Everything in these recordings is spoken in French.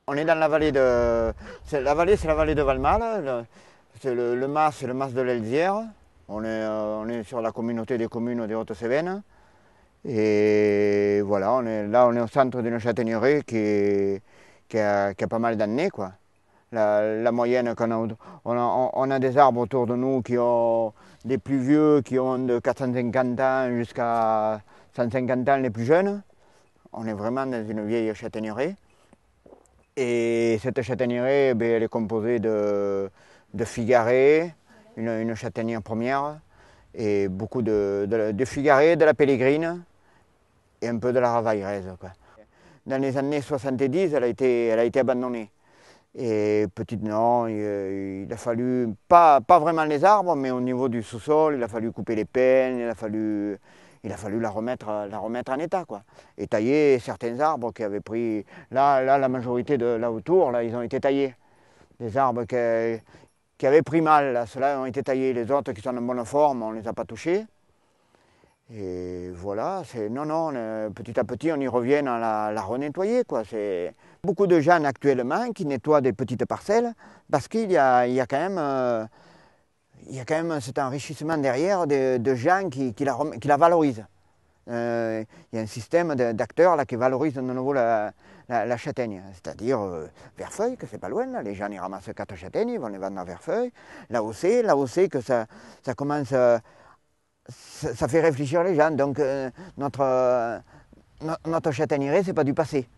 On est dans la vallée de... La vallée, c'est la vallée de Valmal. Le mas, c'est le mas de l'Elzière. On est sur la communauté des communes des Hautes-Cévennes. Et voilà, on est au centre d'une châtaigneraie qui a pas mal d'années, quoi. La moyenne qu'on a, on a des arbres autour de nous qui ont des plus vieux, qui ont de 450 ans jusqu'à 150 ans les plus jeunes. On est vraiment dans une vieille châtaigneraie. Et cette châtaigneraie, elle est composée de figarés, une châtaignère première, et beaucoup de figarés, de la pélégrine et un peu de la ravaillaise, quoi. Dans les années 70, elle a été abandonnée. Et petite, non, il a fallu, pas vraiment les arbres, mais au niveau du sous-sol, il a fallu couper les pins, il a fallu la remettre en état, quoi. Et tailler certains arbres qui avaient pris, là la majorité de là autour, là, ils ont été taillés. Les arbres qui avaient pris mal, là, ceux-là ont été taillés. Les autres qui sont en bonne forme, on ne les a pas touchés. Et voilà, non, petit à petit, on y revient à la renettoyer, quoi. C'est beaucoup de gens actuellement qui nettoient des petites parcelles parce qu'il y a quand même, cet enrichissement derrière de gens qui la valorisent. Il y a un système d'acteurs là, qui valorisent de nouveau la châtaigne, c'est-à-dire Verfeuille, que c'est pas loin, là. Les gens ils ramassent 4 châtaignes, ils vont les vendre à Verfeuille. Là où c'est que ça commence... ça fait réfléchir les gens. Donc notre châtaignerie, c'est pas du passé.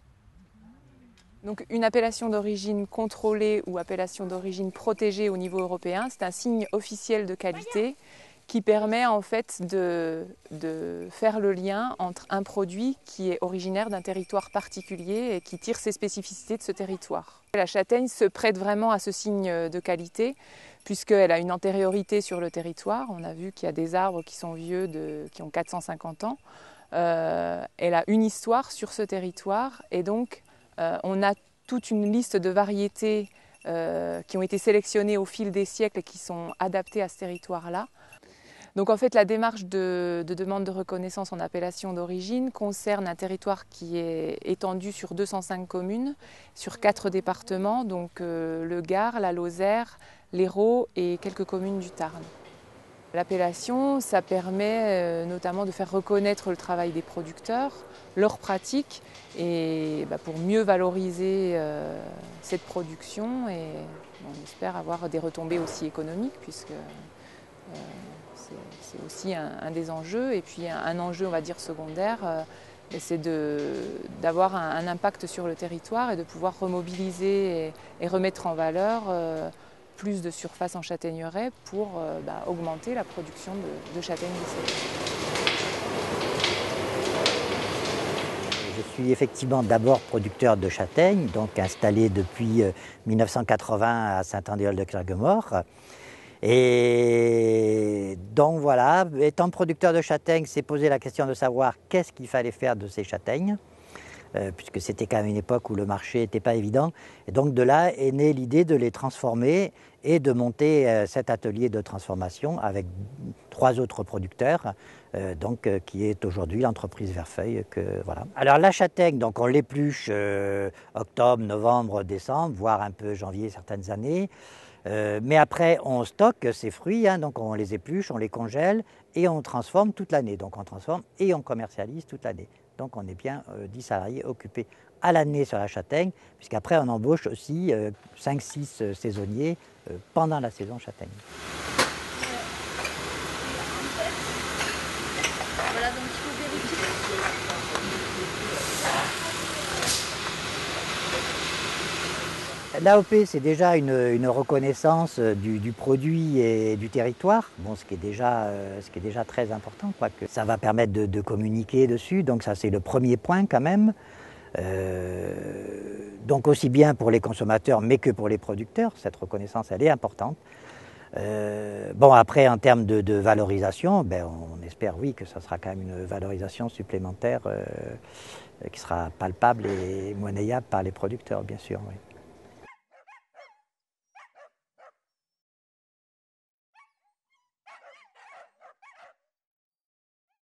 Donc une appellation d'origine contrôlée ou appellation d'origine protégée au niveau européen, c'est un signe officiel de qualité qui permet en fait de faire le lien entre un produit qui est originaire d'un territoire particulier et qui tire ses spécificités de ce territoire. La châtaigne se prête vraiment à ce signe de qualité puisqu'elle a une antériorité sur le territoire. On a vu qu'il y a des arbres qui sont vieux, qui ont 450 ans. Elle a une histoire sur ce territoire et donc on a toute une liste de variétés qui ont été sélectionnées au fil des siècles et qui sont adaptées à ce territoire-là. Donc en fait, la démarche de demande de reconnaissance en appellation d'origine concerne un territoire qui est étendu sur 205 communes, sur 4 départements, donc le Gard, la Lozère, l'Hérault et quelques communes du Tarn. L'appellation, ça permet notamment de faire reconnaître le travail des producteurs, leurs pratiques, et pour mieux valoriser cette production. Et on espère avoir des retombées aussi économiques, puisque c'est aussi un des enjeux. Et puis un enjeu, on va dire, secondaire, c'est d'avoir un impact sur le territoire et de pouvoir remobiliser et remettre en valeur plus de surface en châtaigneraie pour augmenter la production de châtaignes lycéennes. Je suis effectivement d'abord producteur de châtaignes, donc installé depuis 1980 à Saint-Andéol-de-Clergemort. Et donc voilà, étant producteur de châtaignes, c'est poser la question de savoir qu'est-ce qu'il fallait faire de ces châtaignes, puisque c'était quand même une époque où le marché n'était pas évident. Et donc de là est née l'idée de les transformer et de monter cet atelier de transformation avec 3 autres producteurs, qui est aujourd'hui l'entreprise Verfeuille. Voilà. Alors la châtaigne, donc on l'épluche octobre, novembre, décembre, voire un peu janvier certaines années. Mais après, on stocke ces fruits, donc on les épluche, on les congèle et on transforme toute l'année. Donc on transforme et on commercialise toute l'année. Donc on est bien 10 salariés occupés à l'année sur la châtaigne, puisqu'après on embauche aussi 5-6 saisonniers pendant la saison châtaigne. Voilà, donc il faut vérifier. L'AOP, c'est déjà une reconnaissance du produit et du territoire, ce qui est déjà très important, que ça va permettre de communiquer dessus, donc ça c'est le premier point quand même. Donc aussi bien pour les consommateurs mais que pour les producteurs, cette reconnaissance elle est importante. Après en termes de valorisation, on espère oui que ça sera quand même une valorisation supplémentaire qui sera palpable et monnayable par les producteurs bien sûr. Oui.